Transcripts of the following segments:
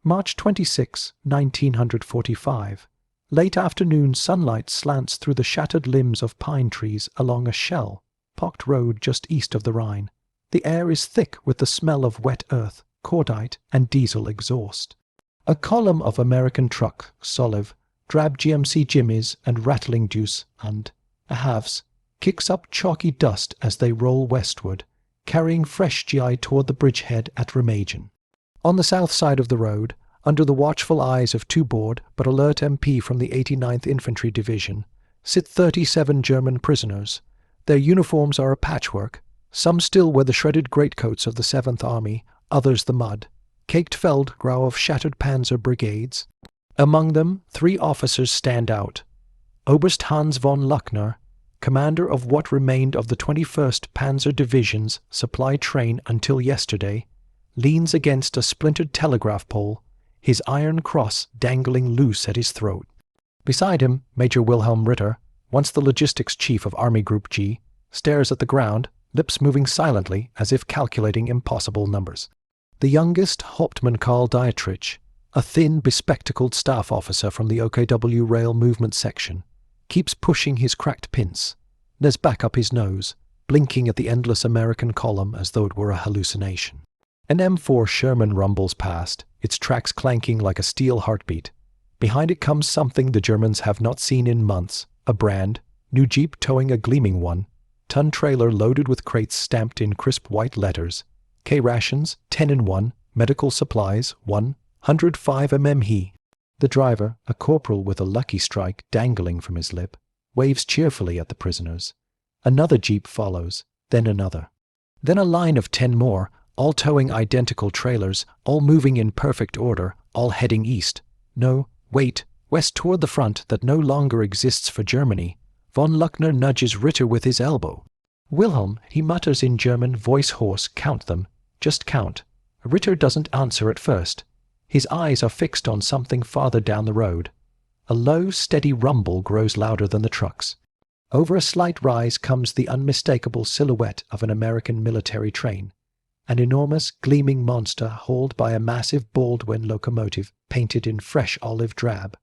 March 26, 1945. Late afternoon sunlight slants through the shattered limbs of pine trees along a shell-pocked road just east of the Rhine. The air is thick with the smell of wet earth, cordite, and diesel exhaust. A column of American truck, Soliv, drab GMC Jimmies and rattling deuce and halves, kicks up chalky dust as they roll westward, carrying fresh GI toward the bridgehead at Remagen. On the south side of the road, under the watchful eyes of two bored but alert MP from the 89th Infantry Division, sit 37 German prisoners. Their uniforms are a patchwork. Some still wear the shredded greatcoats of the 7th Army, others the mud, caked Feldgrau of shattered panzer brigades. Among them, 3 officers stand out. Oberst Hans von Luckner, commander of what remained of the 21st Panzer Division's supply train until yesterday, leans against a splintered telegraph pole, his iron cross dangling loose at his throat. Beside him, Major Wilhelm Ritter, once the logistics chief of Army Group G, stares at the ground, lips moving silently as if calculating impossible numbers. The youngest, Hauptmann Karl Dietrich, a thin, bespectacled staff officer from the OKW rail movement section, keeps pushing his cracked pince, there's back up his nose, blinking at the endless American column as though it were a hallucination. An M4 Sherman rumbles past, its tracks clanking like a steel heartbeat. Behind it comes something the Germans have not seen in months, a brand, new Jeep towing a gleaming one, ton trailer loaded with crates stamped in crisp white letters, K-rations, 10 in 1, medical supplies, 105 He. The driver, a corporal with a Lucky Strike dangling from his lip, waves cheerfully at the prisoners. Another Jeep follows, then another. Then a line of 10 more, all towing identical trailers, all moving in perfect order, all heading east. No, wait, west toward the front that no longer exists for Germany. Von Luckner nudges Ritter with his elbow. Wilhelm, he mutters in German, voice hoarse, count them. Just count. Ritter doesn't answer at first. His eyes are fixed on something farther down the road. A low, steady rumble grows louder than the trucks. Over a slight rise comes the unmistakable silhouette of an American military train. An enormous, gleaming monster hauled by a massive Baldwin locomotive painted in fresh olive drab.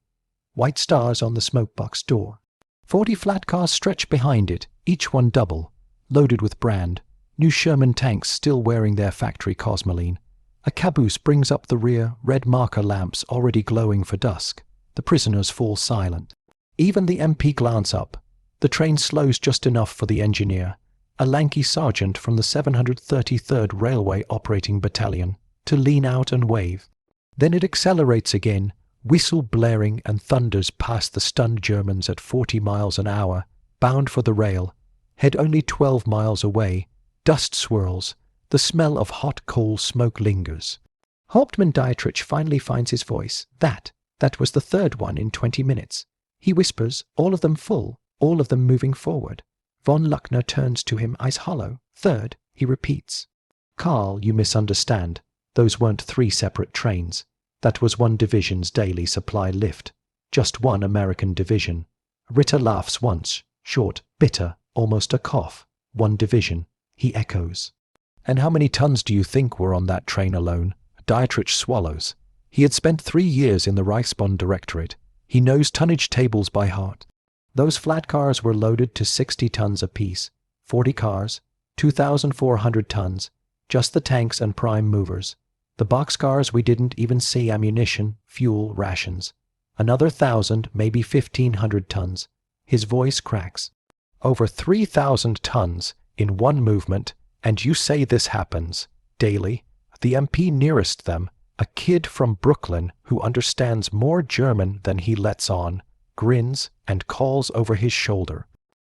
White stars on the smokebox door. 40 flat cars stretch behind it, each one double, loaded with brand. New Sherman tanks still wearing their factory cosmoline. A caboose brings up the rear, red marker lamps already glowing for dusk. The prisoners fall silent. Even the MP glance up. The train slows just enough for the engineer, a lanky sergeant from the 733rd Railway Operating Battalion, to lean out and wave. Then it accelerates again, whistle blaring, and thunders past the stunned Germans at 40 miles an hour, bound for the rail. Head only 12 miles away. Dust swirls. The smell of hot coal smoke lingers. Hauptmann Dietrich finally finds his voice. That was the third one in 20 minutes. He whispers, all of them full, all of them moving forward. Von Luckner turns to him, eyes hollow. Third, he repeats. Karl, you misunderstand. Those weren't 3 separate trains. That was one division's daily supply lift. Just one American division. Ritter laughs once, short, bitter, almost a cough. One division. He echoes. And how many tons do you think were on that train alone? Dietrich swallows. He had spent 3 years in the Reichsbahn Directorate. He knows tonnage tables by heart. Those flat cars were loaded to 60 tons apiece. 40 cars, 2,400 tons, just the tanks and prime movers. The boxcars we didn't even see ammunition, fuel, rations. Another 1,000, maybe 1,500 tons. His voice cracks. Over 3,000 tons in one movement. And you say this happens, daily. The MP nearest them, a kid from Brooklyn who understands more German than he lets on, grins and calls over his shoulder.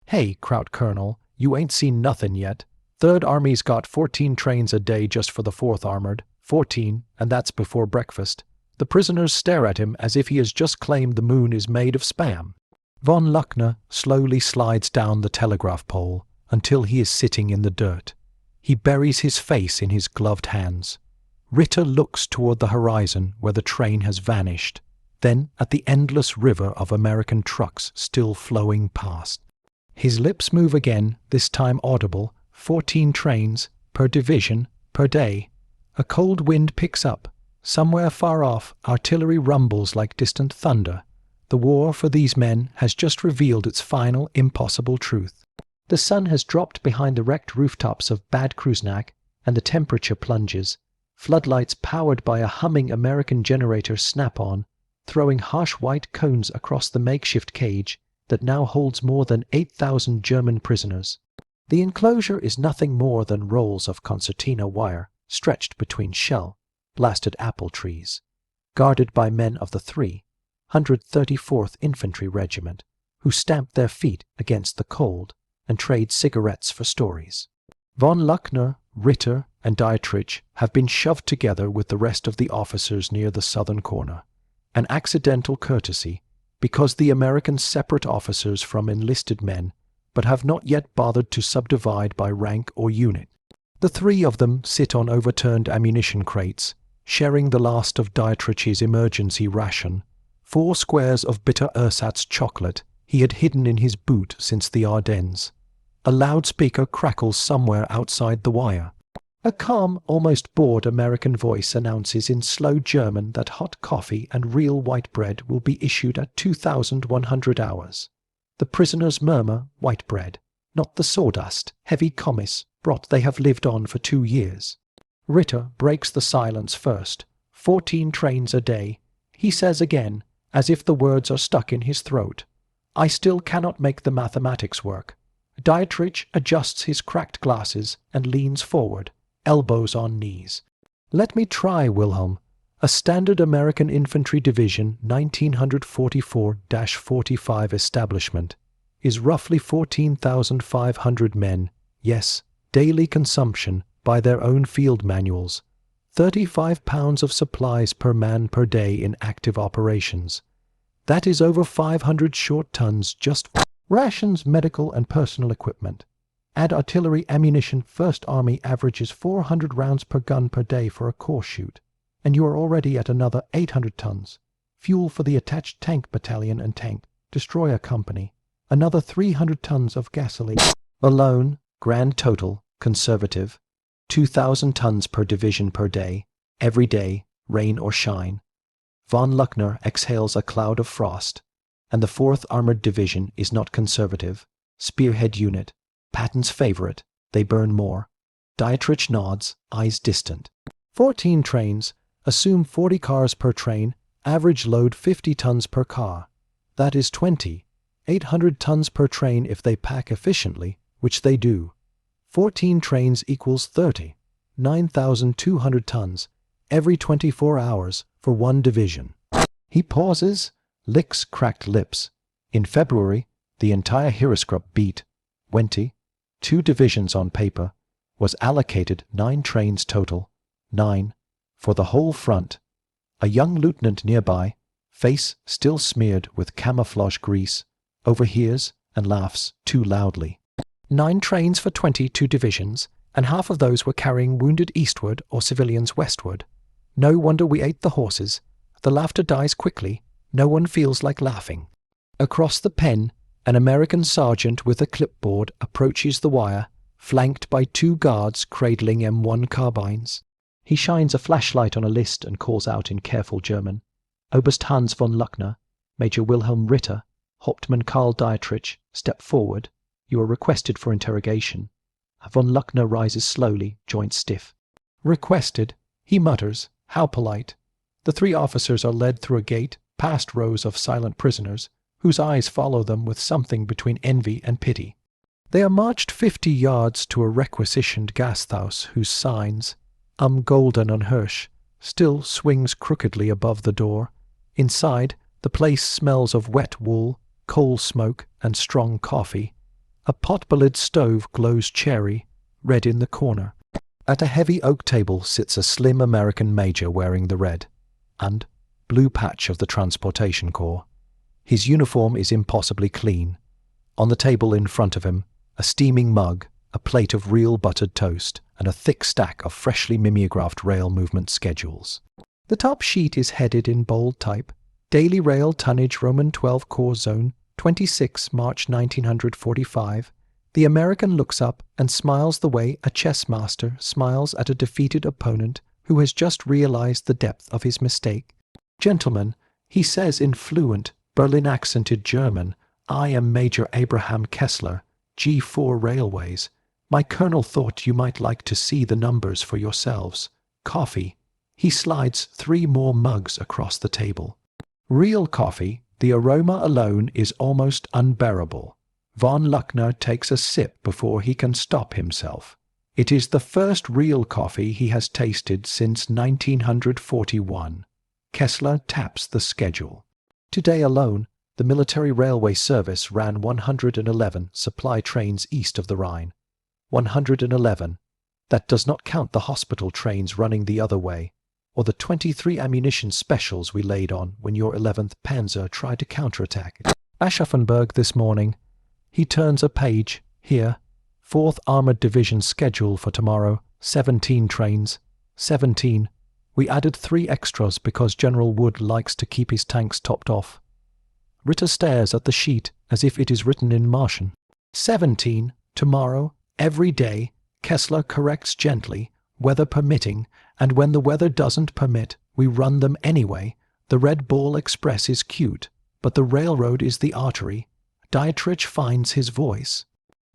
Hey, Kraut Colonel, you ain't seen nothin' yet. Third Army's got 14 trains a day just for the 4th Armored. 14, and that's before breakfast. The prisoners stare at him as if he has just claimed the moon is made of spam. Von Luckner slowly slides down the telegraph pole until he is sitting in the dirt. He buries his face in his gloved hands. Ritter looks toward the horizon where the train has vanished, then at the endless river of American trucks still flowing past. His lips move again, this time audible. 14 trains, per division, per day. A cold wind picks up. Somewhere far off, artillery rumbles like distant thunder. The war for these men has just revealed its final, impossible truth. The sun has dropped behind the wrecked rooftops of Bad Kreuznach, and the temperature plunges. Floodlights powered by a humming American generator snap on, throwing harsh white cones across the makeshift cage that now holds more than 8,000 German prisoners. The enclosure is nothing more than rolls of concertina wire stretched between shell-blasted apple trees, guarded by men of the 334th Infantry Regiment, who stamp their feet against the cold and trade cigarettes for stories. Von Luckner, Ritter, and Dietrich have been shoved together with the rest of the officers near the southern corner, an accidental courtesy, because the Americans separate officers from enlisted men, but have not yet bothered to subdivide by rank or unit. The three of them sit on overturned ammunition crates, sharing the last of Dietrich's emergency ration, 4 squares of bitter ersatz chocolate he had hidden in his boot since the Ardennes. A loudspeaker crackles somewhere outside the wire. A calm, almost bored American voice announces in slow German that hot coffee and real white bread will be issued at 2,100 hours. The prisoners murmur white bread, not the sawdust, heavy commis brought they have lived on for 2 years. Ritter breaks the silence first. 14 trains a day. He says again, as if the words are stuck in his throat. I still cannot make the mathematics work. Dietrich adjusts his cracked glasses and leans forward, elbows on knees. Let me try, Wilhelm. A standard American Infantry Division 1944-45 establishment is roughly 14,500 men, yes, daily consumption by their own field manuals, 35 pounds of supplies per man per day in active operations. That is over 500 short tons just for rations, medical and personal equipment. Add artillery ammunition, First Army averages 400 rounds per gun per day for a course shoot, and you are already at another 800 tons. Fuel for the attached tank battalion and tank destroyer company, another 300 tons of gasoline. Alone, grand total, conservative, 2,000 tons per division per day, every day, rain or shine. Von Luckner exhales a cloud of frost, and the 4th Armored Division is not conservative. Spearhead unit, Patton's favorite, they burn more. Dietrich nods, eyes distant. 14 trains, assume 40 cars per train, average load 50 tons per car. That is 800 tons per train if they pack efficiently, which they do. 14 trains equals 9,200 tons, every 24 hours for one division. He pauses, licks cracked lips. In February, the entire Heeresgruppe beat 2 divisions on paper, was allocated 9 trains total, 9, for the whole front. A young lieutenant nearby, face still smeared with camouflage grease, overhears and laughs too loudly. 9 trains for 22 divisions, and half of those were carrying wounded eastward or civilians westward. No wonder we ate the horses. The laughter dies quickly. No one feels like laughing. Across the pen, an American sergeant with a clipboard approaches the wire, flanked by 2 guards cradling M1 carbines. He shines a flashlight on a list and calls out in careful German. Oberst Hans von Luckner, Major Wilhelm Ritter, Hauptmann Karl Dietrich, step forward. You are requested for interrogation. Von Luckner rises slowly, joints stiff. Requested, he mutters. How polite. The 3 officers are led through a gate, past rows of silent prisoners, whose eyes follow them with something between envy and pity. They are marched 50 yards to a requisitioned Gasthaus whose signs, Golden und Hirsch, still swings crookedly above the door. Inside, the place smells of wet wool, coal smoke, and strong coffee. A pot-bellied stove glows cherry, red in the corner. At a heavy oak table sits a slim American major wearing the red and blue patch of the Transportation Corps. His uniform is impossibly clean. On the table in front of him, a steaming mug, a plate of real buttered toast, and a thick stack of freshly mimeographed rail movement schedules. The top sheet is headed in bold type, Daily Rail Tonnage Roman 12 Corps Zone, 26 March 1945. The American looks up and smiles the way a chess master smiles at a defeated opponent who has just realized the depth of his mistake. "Gentlemen," he says in fluent, Berlin-accented German, "I am Major Abraham Kessler, G4 Railways. My colonel thought you might like to see the numbers for yourselves. Coffee." He slides 3 more mugs across the table. Real coffee, the aroma alone is almost unbearable. Von Luckner takes a sip before he can stop himself. It is the first real coffee he has tasted since 1941. Kessler taps the schedule. Today alone, the military railway service ran 111 supply trains east of the Rhine. 111. That does not count the hospital trains running the other way, or the 23 ammunition specials we laid on when your 11th Panzer tried to counterattack. Aschaffenburg this morning. He turns a page. Here, 4th Armored Division schedule for tomorrow, 17 trains. 17. We added 3 extras because General Wood likes to keep his tanks topped off. Ritter stares at the sheet as if it is written in Martian. 17. Tomorrow, every day, Kessler corrects gently, weather permitting, and when the weather doesn't permit, we run them anyway. The Red Ball Express is cute, but the railroad is the artery. Dietrich finds his voice.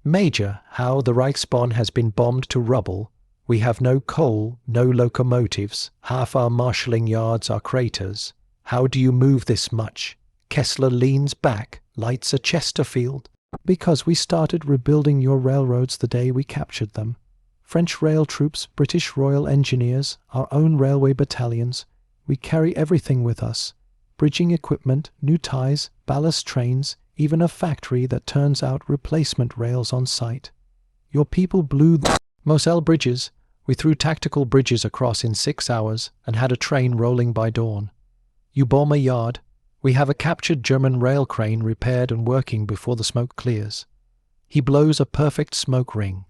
"Major, how the Reichsbahn has been bombed to rubble. We have no coal, no locomotives. Half our marshalling yards are craters. How do you move this much?" Kessler leans back, lights a Chesterfield. "Because we started rebuilding your railroads the day we captured them. French rail troops, British Royal Engineers, our own railway battalions. We carry everything with us. Bridging equipment, new ties, ballast trains, even a factory that turns out replacement rails on site. Your people blew the Moselle bridges. We threw tactical bridges across in 6 hours and had a train rolling by dawn. You bomb a yard. We have a captured German rail crane repaired and working before the smoke clears." He blows a perfect smoke ring.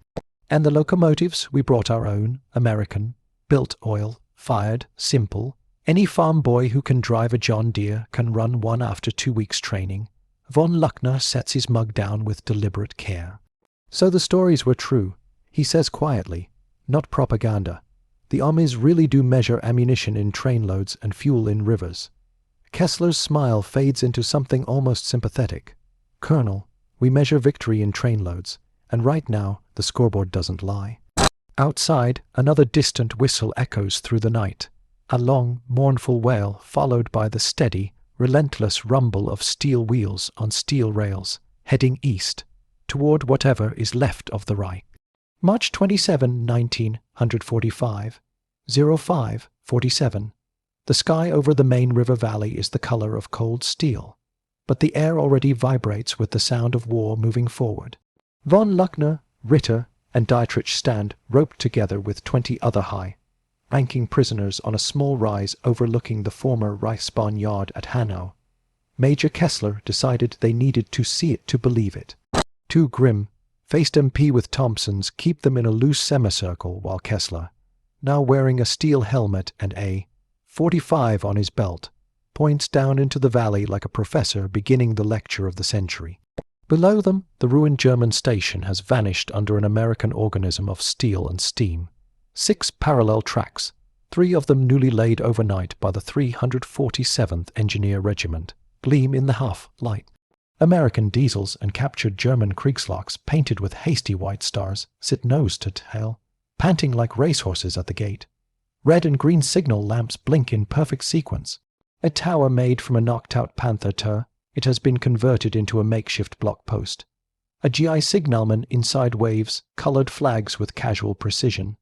"And the locomotives, we brought our own, American, built oil, fired, simple. Any farm boy who can drive a John Deere can run one after 2 weeks' training." Von Luckner sets his mug down with deliberate care. "So the stories were true," he says quietly, "not propaganda. The armies really do measure ammunition in trainloads and fuel in rivers." Kessler's smile fades into something almost sympathetic. "Colonel, we measure victory in trainloads, and right now the scoreboard doesn't lie." Outside, another distant whistle echoes through the night. A long, mournful wail followed by the steady, relentless rumble of steel wheels on steel rails, heading east, toward whatever is left of the Reich. March 27, 1945, 05:47. The sky over the main river valley is the color of cold steel, but the air already vibrates with the sound of war moving forward. Von Luckner, Ritter, and Dietrich stand roped together with 20 other high-ranking prisoners on a small rise overlooking the former Reichsbahn yard at Hanau. Major Kessler decided they needed to see it to believe it. 2 grim-faced MP with Thompsons keep them in a loose semicircle while Kessler, now wearing a steel helmet and a .45 on his belt, points down into the valley like a professor beginning the lecture of the century. Below them, the ruined German station has vanished under an American organism of steel and steam. 6 parallel tracks, 3 of them newly laid overnight by the 347th Engineer Regiment, gleam in the half-light. American diesels and captured German Kriegslocks painted with hasty white stars sit nose to tail, panting like racehorses at the gate. Red and green signal lamps blink in perfect sequence. A tower made from a knocked-out Panther tur, it has been converted into a makeshift block post. A GI signalman inside waves colored flags with casual precision.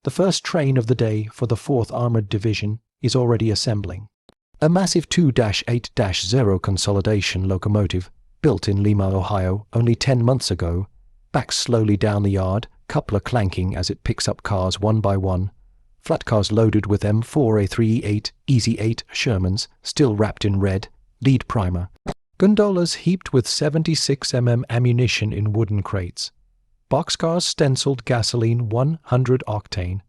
The first train of the day for the 4th Armored Division is already assembling. A massive 2-8-0 consolidation locomotive, built in Lima, Ohio, only 10 months ago, backs slowly down the yard, coupler clanking as it picks up cars one by one. Flat cars loaded with M4A3E8 Easy 8 Shermans, still wrapped in red, lead primer. Gondolas heaped with 76mm ammunition in wooden crates. Boxcars stenciled gasoline 100 octane.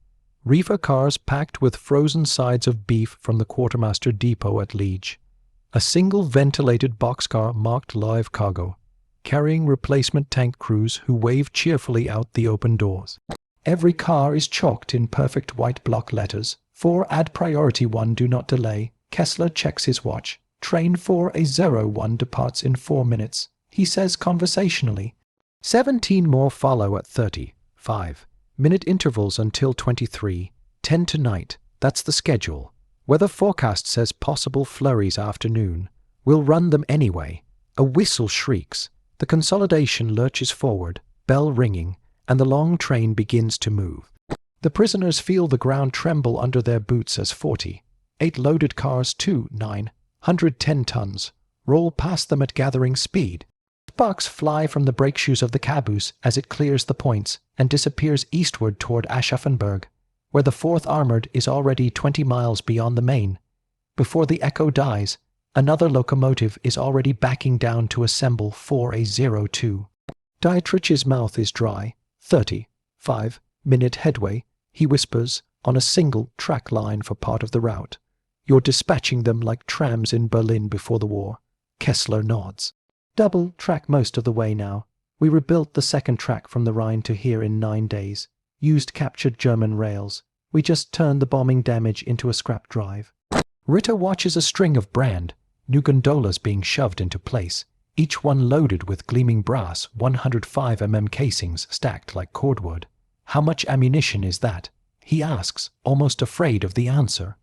Reefer cars packed with frozen sides of beef from the quartermaster depot at Liege. A single ventilated boxcar marked live cargo, carrying replacement tank crews who wave cheerfully out the open doors. Every car is chalked in perfect white block letters, 4 add priority 1, do not delay. Kessler checks his watch. Train 4A01 departs in 4 minutes. He says conversationally. 17 more follow at 35-minute intervals until 23. 10 tonight. That's the schedule. Weather forecast says possible flurries afternoon. We'll run them anyway. A whistle shrieks. The consolidation lurches forward, bell ringing, and the long train begins to move. The prisoners feel the ground tremble under their boots as 48 loaded cars, 910 tons, roll past them at gathering speed. Sparks fly from the brake shoes of the caboose as it clears the points and disappears eastward toward Aschaffenburg, where the 4th Armored is already 20 miles beyond the Main. Before the echo dies, another locomotive is already backing down to assemble 4A02. Dietrich's mouth is dry. 35-minute headway, he whispers, on a single track line for part of the route. You're dispatching them like trams in Berlin before the war. Kessler nods. Double track most of the way now. We rebuilt the 2nd track from the Rhine to here in 9 days. Used captured German rails. We just turned the bombing damage into a scrap drive. Ritter watches a string of Brand, new gondolas being shoved into place, each one loaded with gleaming brass 105mm casings stacked like cordwood. How much ammunition is that? He asks, almost afraid of the answer.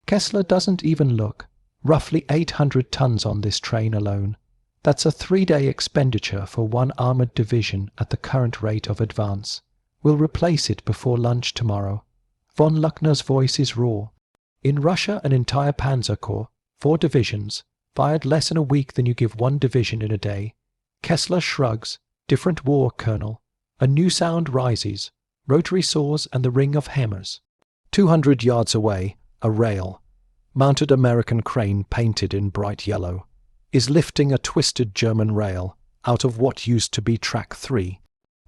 Kessler doesn't even look. Roughly 800 tons on this train alone. That's a 3-day expenditure for 1 armored division at the current rate of advance. We'll replace it before lunch tomorrow. Von Luckner's voice is raw. In Russia, an entire panzer corps, 4 divisions, fired less in a week than you give 1 division in a day. Kessler shrugs. Different war, Colonel. A new sound rises. Rotary saws and the ring of hammers. 200 yards away, a rail, mounted American crane painted in bright yellow, is lifting a twisted German rail out of what used to be track 3.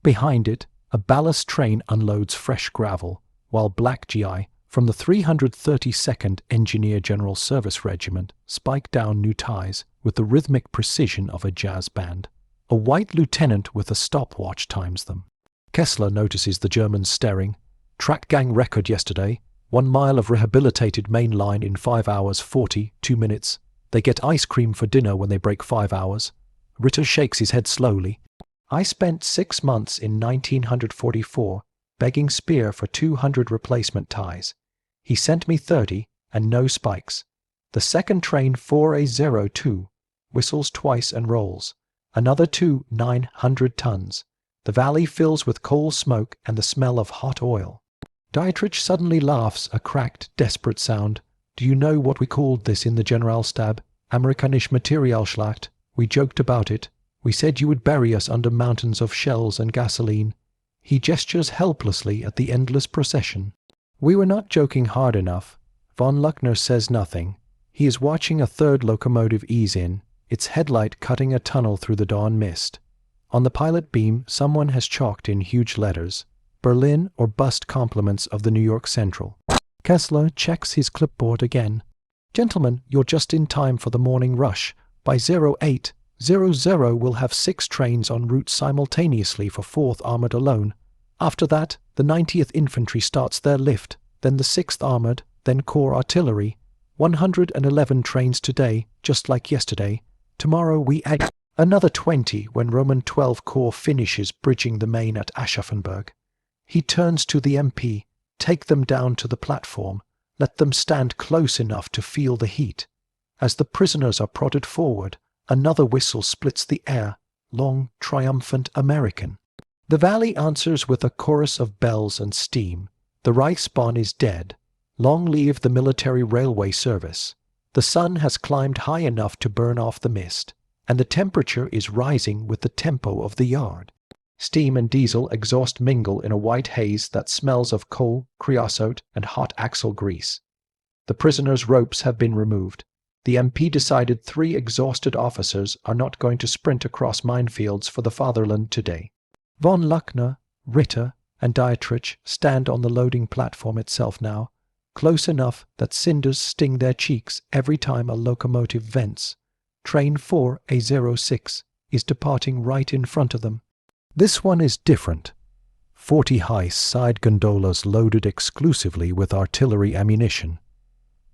Behind it, a ballast train unloads fresh gravel, while black GI from the 332nd Engineer General Service Regiment spike down new ties with the rhythmic precision of a jazz band. A white lieutenant with a stopwatch times them. Kessler notices the Germans staring. Track gang record yesterday, 1 mile of rehabilitated main line in 5 hours 42 minutes. They get ice cream for dinner when they break 5 hours. Ritter shakes his head slowly. I spent 6 months in 1944 begging Speer for 200 replacement ties. He sent me 30 and no spikes. The 2nd train 4A02 whistles twice and rolls. Another 900 tons. The valley fills with coal smoke and the smell of hot oil. Dietrich suddenly laughs, a cracked, desperate sound. Do you know what we called this in the Generalstab? Amerikanische Materialschlacht. We joked about it. We said you would bury us under mountains of shells and gasoline. He gestures helplessly at the endless procession. We were not joking hard enough. Von Luckner says nothing. He is watching a 3rd locomotive ease in, its headlight cutting a tunnel through the dawn mist. On the pilot beam, someone has chalked in huge letters, Berlin or bust compliments of the New York Central. Kessler checks his clipboard again. Gentlemen, you're just in time for the morning rush. By 0800 we'll have 6 trains en route simultaneously for 4th Armored alone. After that, the 90th Infantry starts their lift, then the 6th Armored, then Corps Artillery. 111 trains today, just like yesterday. Tomorrow we add another 20 when Roman 12 Corps finishes bridging the Main at Aschaffenburg. He turns to the MP. Take them down to the platform. Let them stand close enough to feel the heat. As the prisoners are prodded forward, another whistle splits the air, long, triumphant American. The valley answers with a chorus of bells and steam. The Reichsbahn is dead. Long live the military railway service. The sun has climbed high enough to burn off the mist, and the temperature is rising with the tempo of the yard. Steam and diesel exhaust mingle in a white haze that smells of coal, creosote, and hot axle grease. The prisoners' ropes have been removed. The MP decided 3 exhausted officers are not going to sprint across minefields for the fatherland today. Von Luckner, Ritter, and Dietrich stand on the loading platform itself now, close enough that cinders sting their cheeks every time a locomotive vents. Train 4A06 is departing right in front of them. This one is different. 40 high side gondolas loaded exclusively with artillery ammunition.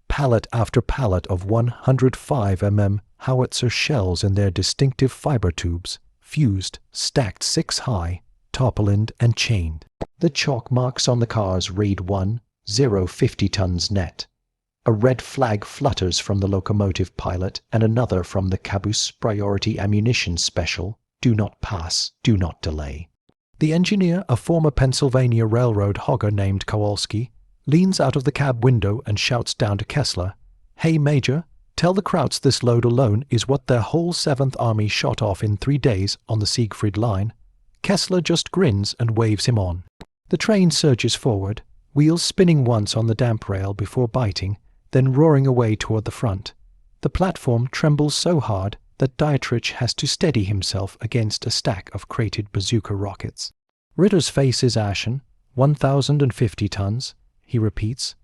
Pallet after pallet of 105 mm howitzer shells in their distinctive fiber tubes, fused, stacked 6 high, tarpaulined and chained. The chalk marks on the cars read 50 tons net. A red flag flutters from the locomotive pilot and another from the caboose priority ammunition special, do not pass, do not delay. The engineer, a former Pennsylvania Railroad hogger named Kowalski, leans out of the cab window and shouts down to Kessler, "Hey, Major, tell the Krauts this load alone is what their whole 7th Army shot off in 3 days on the Siegfried Line." Kessler just grins and waves him on. The train surges forward, wheels spinning once on the damp rail before biting, then roaring away toward the front. The platform trembles so hard that Dietrich has to steady himself against a stack of crated bazooka rockets. Ritter's face is ashen. 1,050 tons, he repeats.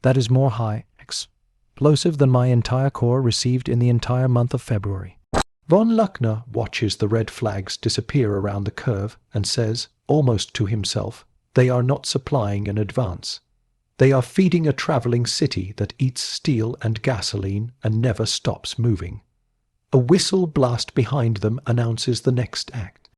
That is more high explosive than my entire corps received in the entire month of February. Von Luckner watches the red flags disappear around the curve and says, almost to himself, they are not supplying an advance. They are feeding a traveling city that eats steel and gasoline and never stops moving. A whistle blast behind them announces the next act.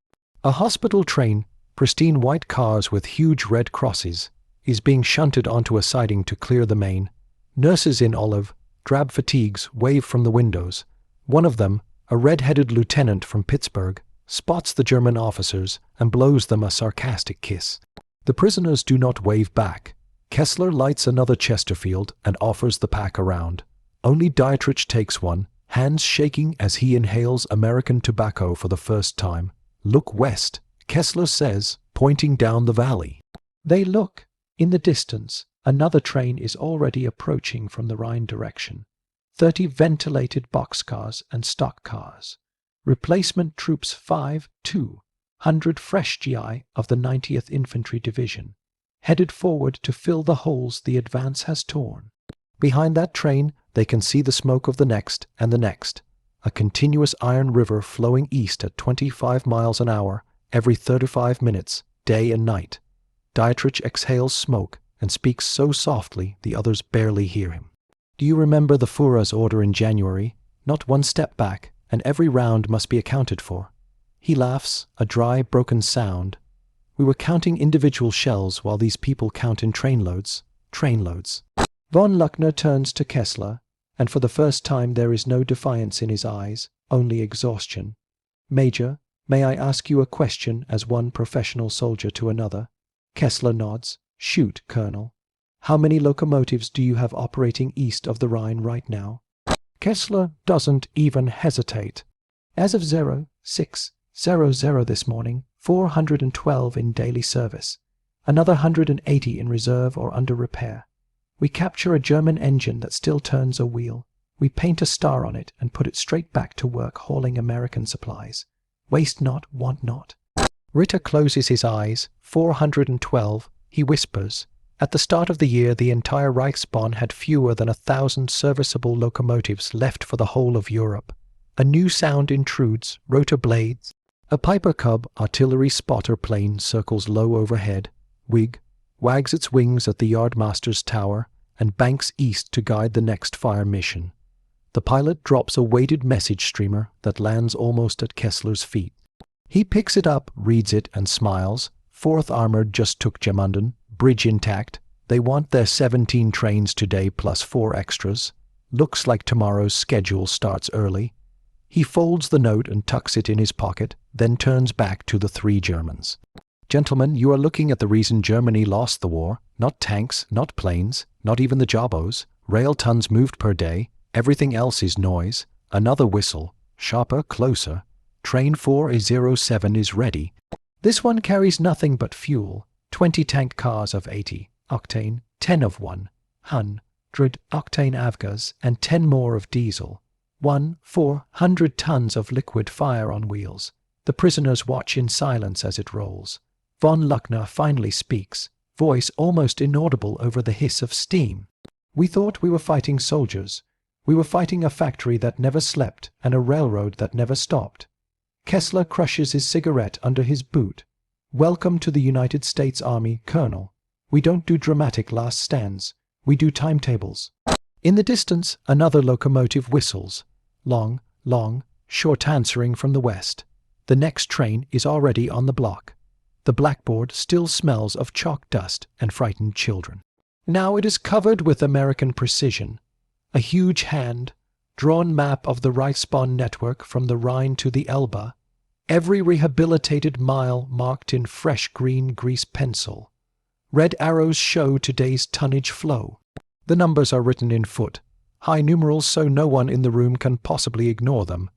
A hospital train, pristine white cars with huge red crosses, is being shunted onto a siding to clear the main. Nurses in olive, drab fatigues wave from the windows. One of them, a red-headed lieutenant from Pittsburgh, spots the German officers and blows them a sarcastic kiss. The prisoners do not wave back. Kessler lights another Chesterfield and offers the pack around. Only Dietrich takes one, hands shaking as he inhales American tobacco for the first time. "Look west," Kessler says, pointing down the valley. They look. In the distance, another train is already approaching from the Rhine direction. 30 ventilated boxcars and stock cars. Replacement troops 200 fresh GI of the 90th Infantry Division, headed forward to fill the holes the advance has torn. Behind that train, they can see the smoke of the next and the next, a continuous iron river flowing east at 25 miles an hour every 35 minutes, day and night. Dietrich exhales smoke and speaks so softly the others barely hear him. Do you remember the Führer's order in January? Not one step back, and every round must be accounted for. He laughs, a dry, broken sound. We were counting individual shells while these people count in trainloads. Trainloads. Von Luckner turns to Kessler, and for the first time there is no defiance in his eyes, only exhaustion. "Major, may I ask you a question as one professional soldier to another?" Kessler nods. "Shoot, Colonel. How many locomotives do you have operating east of the Rhine right now?" Kessler doesn't even hesitate. As of 0600 this morning, 412 in daily service, another 180 in reserve or under repair. We capture a German engine that still turns a wheel. We paint a star on it and put it straight back to work hauling American supplies. Waste not, want not. Ritter closes his eyes. 412, he whispers. At the start of the year, the entire Reichsbahn had fewer than 1,000 serviceable locomotives left for the whole of Europe. A new sound intrudes, rotor blades. A Piper Cub artillery spotter plane circles low overhead. Wags its wings at the yardmaster's tower, and banks east to guide the next fire mission. The pilot drops a weighted message streamer that lands almost at Kessler's feet. He picks it up, reads it, and smiles. 4th Armored just took Gemünden, bridge intact. They want their 17 trains today plus 4 extras. Looks like tomorrow's schedule starts early. He folds the note and tucks it in his pocket, then turns back to the 3 Germans. "Gentlemen, you are looking at the reason Germany lost the war. Not tanks, not planes, not even the jobos. Rail tons moved per day. Everything else is noise. Another whistle. Sharper, closer. Train 407 is ready. This one carries nothing but fuel. 20 tank cars of 80 octane, 10 of 100 octane avgas, and 10 more of diesel. 400 tons of liquid fire on wheels. The prisoners watch in silence as it rolls. Von Luckner finally speaks, voice almost inaudible over the hiss of steam. "We thought we were fighting soldiers. We were fighting a factory that never slept and a railroad that never stopped." Kessler crushes his cigarette under his boot. Welcome to the United States Army, Colonel. We don't do dramatic last stands. We do timetables. In the distance, another locomotive whistles. Long, long, short answering from the west. The next train is already on the block. The blackboard still smells of chalk dust and frightened children. Now it is covered with American precision. A huge hand, drawn map of the Reichsbahn network from the Rhine to the Elbe, every rehabilitated mile marked in fresh green grease pencil. Red arrows show today's tonnage flow. The numbers are written in foot, high numerals so no one in the room can possibly ignore them.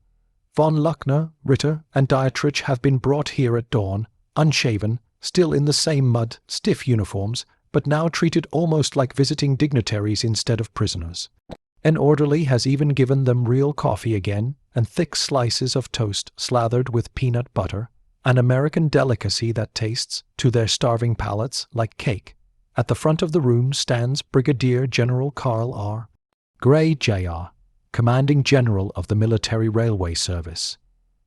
Von Luckner, Ritter, and Dietrich have been brought here at dawn, unshaven, still in the same mud, stiff uniforms, but now treated almost like visiting dignitaries instead of prisoners. An orderly has even given them real coffee again, and thick slices of toast slathered with peanut butter, an American delicacy that tastes, to their starving palates, like cake. At the front of the room stands Brigadier General Carl R. Gray, Jr., Commanding General of the Military Railway Service.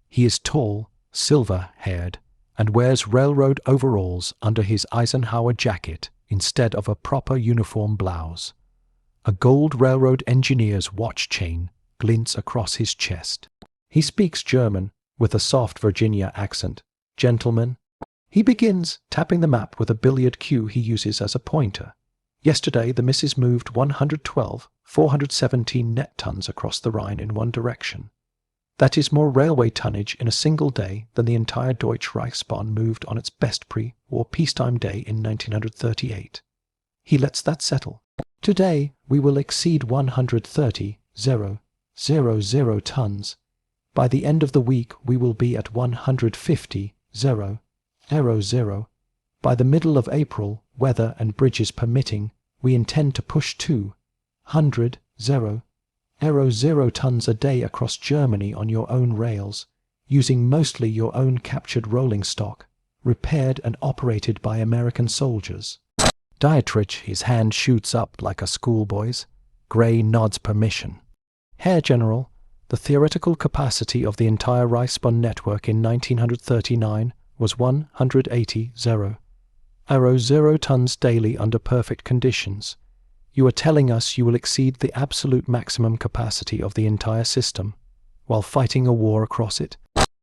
He is tall, silver-haired, and wears railroad overalls under his Eisenhower jacket instead of a proper uniform blouse. A gold railroad engineer's watch chain glints across his chest. He speaks German with a soft Virginia accent. Gentlemen. He begins, tapping the map with a billiard cue he uses as a pointer. Yesterday the missus moved 417 net tons across the Rhine in one direction. That is more railway tonnage in a single day than the entire Deutsche Reichsbahn moved on its best pre-war peacetime day in 1938. He lets that settle. Today we will exceed 130,000 tons. By the end of the week we will be at 150,000. By the middle of April, weather and bridges permitting, we intend to push 200,000 tons a day across Germany on your own rails, using mostly your own captured rolling stock, repaired and operated by American soldiers. Dietrich, his hand shoots up like a schoolboy's. Gray nods permission. Herr General, the theoretical capacity of the entire Reichsbahn network in 1939 was 180,000 tons daily under perfect conditions. You are telling us you will exceed the absolute maximum capacity of the entire system, while fighting a war across it?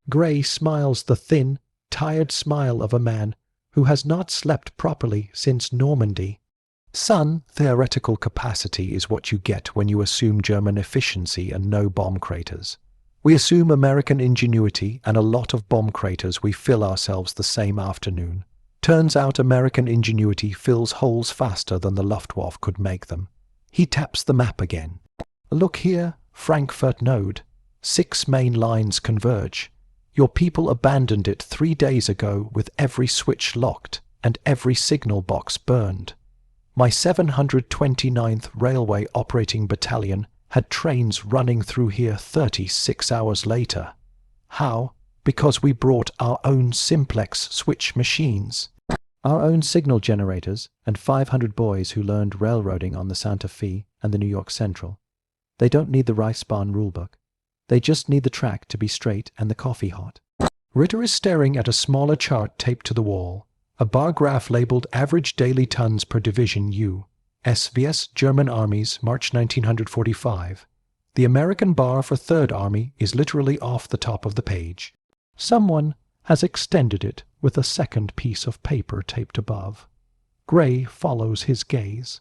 Gray smiles the thin, tired smile of a man who has not slept properly since Normandy. Son, theoretical capacity is what you get when you assume German efficiency and no bomb craters. We assume American ingenuity and a lot of bomb craters we fill ourselves the same afternoon. Turns out American ingenuity fills holes faster than the Luftwaffe could make them. He taps the map again. Look here, Frankfurt Node. 6 main lines converge. Your people abandoned it 3 days ago with every switch locked and every signal box burned. My 729th Railway Operating Battalion had trains running through here 36 hours later. How? Because we brought our own simplex switch machines. Our own signal generators and 500 boys who learned railroading on the Santa Fe and the New York Central. They don't need the Reichsbahn rulebook. They just need the track to be straight and the coffee hot. Ritter is staring at a smaller chart taped to the wall, a bar graph labeled Average Daily Tons per Division U, SVS German Armies, March 1945. The American bar for Third Army is literally off the top of the page. Someone has extended it with a second piece of paper taped above. Gray follows his gaze.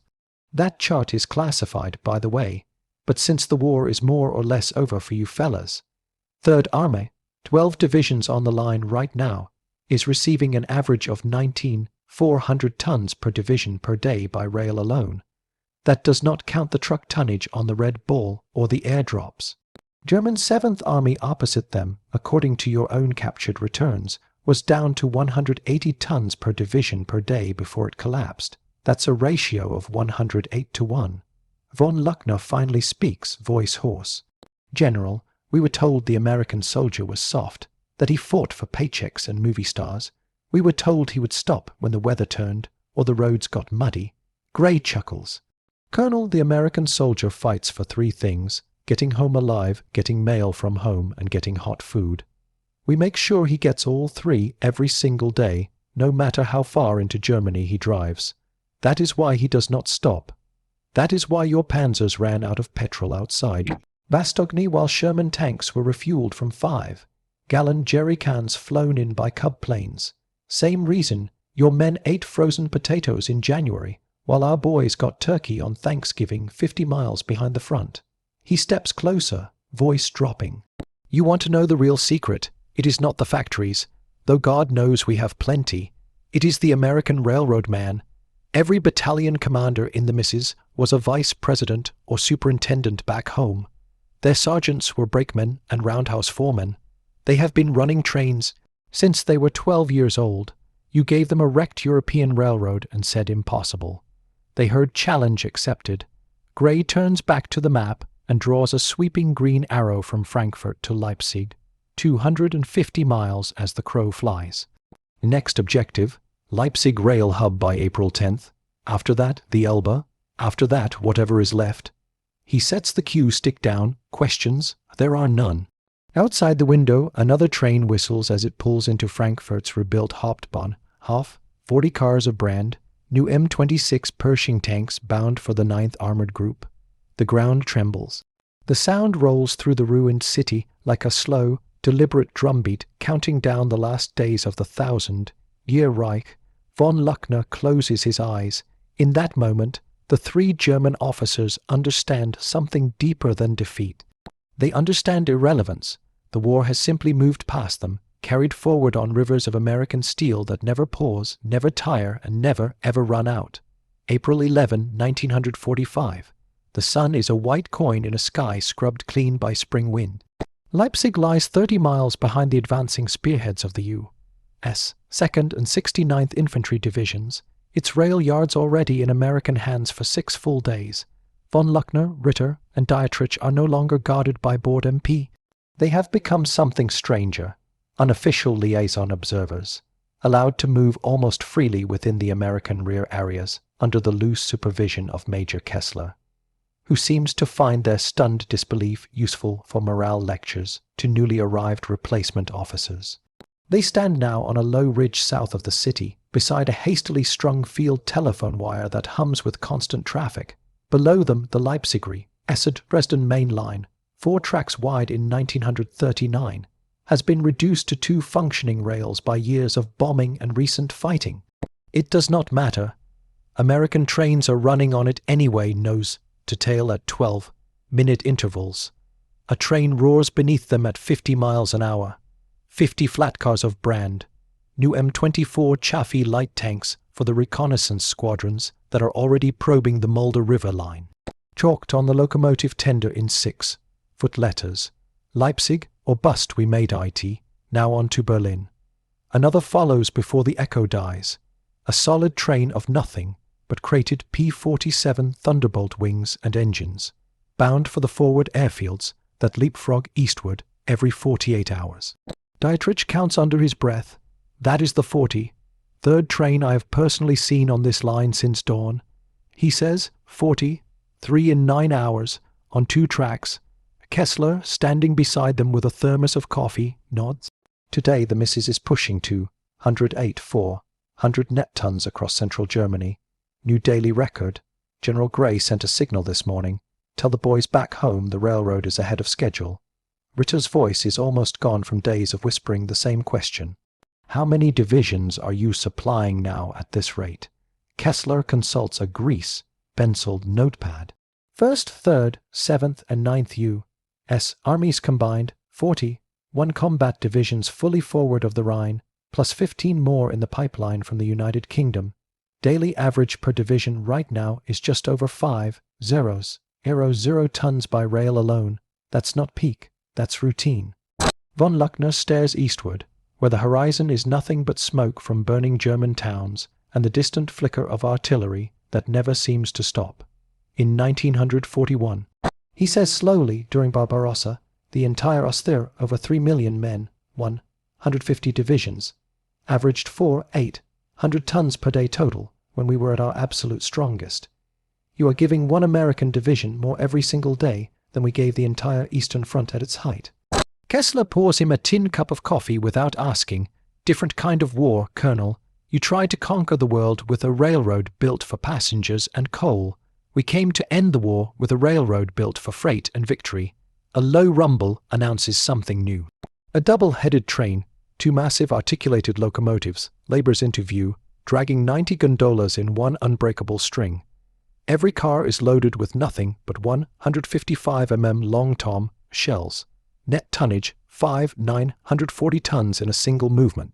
That chart is classified, by the way. But since the war is more or less over for you fellas, Third Army, 12 divisions on the line right now, is receiving an average of 19,400 tons per division per day by rail alone. That does not count the truck tonnage on the Red Ball or the airdrops. German 7th Army opposite them, according to your own captured returns, was down to 180 tons per division per day before it collapsed. That's a ratio of 108 to 1. Von Luckner finally speaks, voice hoarse. General, we were told the American soldier was soft, that he fought for paychecks and movie stars. We were told he would stop when the weather turned or the roads got muddy. Gray chuckles. Colonel, the American soldier fights for 3 things: getting home alive, getting mail from home, and getting hot food. We make sure he gets all 3 every single day, no matter how far into Germany he drives. That is why he does not stop. That is why your panzers ran out of petrol outside Bastogne while Sherman tanks were refueled from 5-gallon jerry cans flown in by Cub planes. Same reason your men ate frozen potatoes in January, while our boys got turkey on Thanksgiving 50 miles behind the front. He steps closer, voice dropping. You want to know the real secret? It is not the factories, though God knows we have plenty. It is the American railroad man. Every battalion commander in the missus was a vice president or superintendent back home. Their sergeants were brakemen and roundhouse foremen. They have been running trains since they were 12 years old. You gave them a wrecked European railroad and said impossible. They heard challenge accepted. Gray turns back to the map and draws a sweeping green arrow from Frankfurt to Leipzig, 250 miles as the crow flies. Next objective, Leipzig rail hub by April 10th. After that, the Elbe. After that, whatever is left. He sets the cue stick down. Questions? There are none. Outside the window, another train whistles as it pulls into Frankfurt's rebuilt Hauptbahn. 40 cars of brand, new M26 Pershing tanks bound for the 9th Armored Group. The ground trembles. The sound rolls through the ruined city like a slow, deliberate drumbeat counting down the last days of the 1,000-year Reich. Von Luckner closes his eyes. In that moment, the 3 German officers understand something deeper than defeat. They understand irrelevance. The war has simply moved past them, carried forward on rivers of American steel that never pause, never tire, and never, ever run out. April 11, 1945. The sun is a white coin in a sky scrubbed clean by spring wind. Leipzig lies 30 miles behind the advancing spearheads of the U.S. 2nd and 69th Infantry Divisions, its rail yards already in American hands for 6 full days. Von Luckner, Ritter, and Dietrich are no longer guarded by board MP. They have become something stranger, unofficial liaison observers, allowed to move almost freely within the American rear areas under the loose supervision of Major Kessler, who seems to find their stunned disbelief useful for morale lectures to newly arrived replacement officers. They stand now on a low ridge south of the city, beside a hastily strung field telephone wire that hums with constant traffic. Below them, the Leipzig Essen-Dresden main line, 4 tracks wide in 1939, has been reduced to 2 functioning rails by years of bombing and recent fighting. It does not matter. American trains are running on it anyway, nose to tail at 12-minute intervals. A train roars beneath them at 50 miles an hour. 50 flat cars of brand, new M24 Chaffee light tanks for the reconnaissance squadrons that are already probing the Mulde River line. Chalked on the locomotive tender in 6-foot letters, Leipzig or bust we made IT, now on to Berlin. Another follows before the echo dies, a solid train of nothing but crated P-47 Thunderbolt wings and engines, bound for the forward airfields that leapfrog eastward every 48 hours. Dietrich counts under his breath. That is the 43rd train I have personally seen on this line since dawn. He says 40, 3 in 9 hours, on 2 tracks. Kessler, standing beside them with a thermos of coffee, nods. Today the missus is pushing 208,400 net tons across central Germany. New daily record. General Gray sent a signal this morning. Tell the boys back home the railroad is ahead of schedule. Ritter's voice is almost gone from days of whispering the same question. How many divisions are you supplying now at this rate? Kessler consults a grease-penciled notepad. 1st, 3rd, 7th, and 9th U.S. Armies combined, 41 combat divisions fully forward of the Rhine, plus 15 more in the pipeline from the United Kingdom. Daily average per division right now is just over 0 tons by rail alone. That's not peak, that's routine. Von Luckner stares eastward, where the horizon is nothing but smoke from burning German towns and the distant flicker of artillery that never seems to stop. In 1941, he says slowly during Barbarossa, the entire Ostern, over 3 million men, 150 divisions, averaged 800 tons per day total when we were at our absolute strongest. You are giving 1 American division more every single day than we gave the entire Eastern Front at its height. Kessler pours him a tin cup of coffee without asking. Different kind of war, Colonel. You tried to conquer the world with a railroad built for passengers and coal. We came to end the war with a railroad built for freight and victory. A low rumble announces something new. A double-headed train, two massive articulated locomotives, labors into view, dragging 90 gondolas in one unbreakable string. Every car is loaded with nothing but 155 long tom shells. Net tonnage 940 tons in a single movement.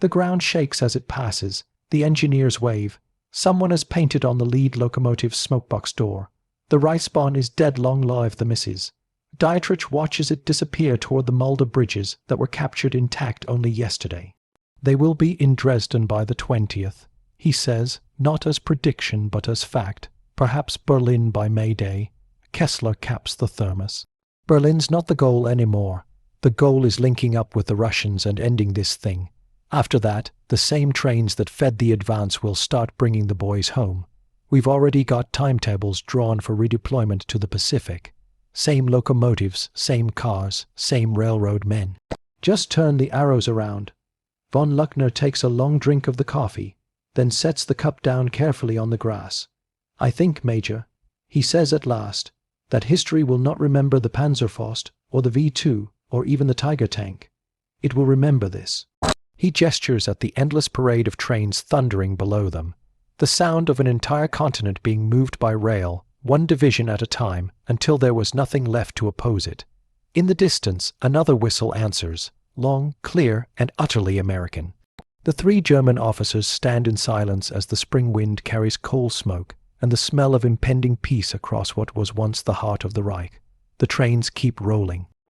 The ground shakes as it passes. The engineers wave. Someone has painted on the lead locomotive's smokebox door. The Reichsbahn is dead long live the missus. Dietrich watches it disappear toward the Mulder bridges that were captured intact only yesterday. They will be in Dresden by the 20th, he says, not as prediction but as fact. Perhaps Berlin by May Day. Kessler caps the thermos. Berlin's not the goal anymore. The goal is linking up with the Russians and ending this thing. After that, the same trains that fed the advance will start bringing the boys home. We've already got timetables drawn for redeployment to the Pacific. Same locomotives, same cars, same railroad men. Just turn the arrows around. Von Luckner takes a long drink of the coffee, then sets the cup down carefully on the grass. I think, Major, he says at last, that history will not remember the Panzerfaust or the V2 or even the Tiger tank. It will remember this. He gestures at the endless parade of trains thundering below them, the sound of an entire continent being moved by rail, one division at a time, until there was nothing left to oppose it. In the distance, another whistle answers, long, clear, and utterly American. The three German officers stand in silence as the spring wind carries coal smoke and the smell of impending peace across what was once the heart of the Reich. The trains keep rolling.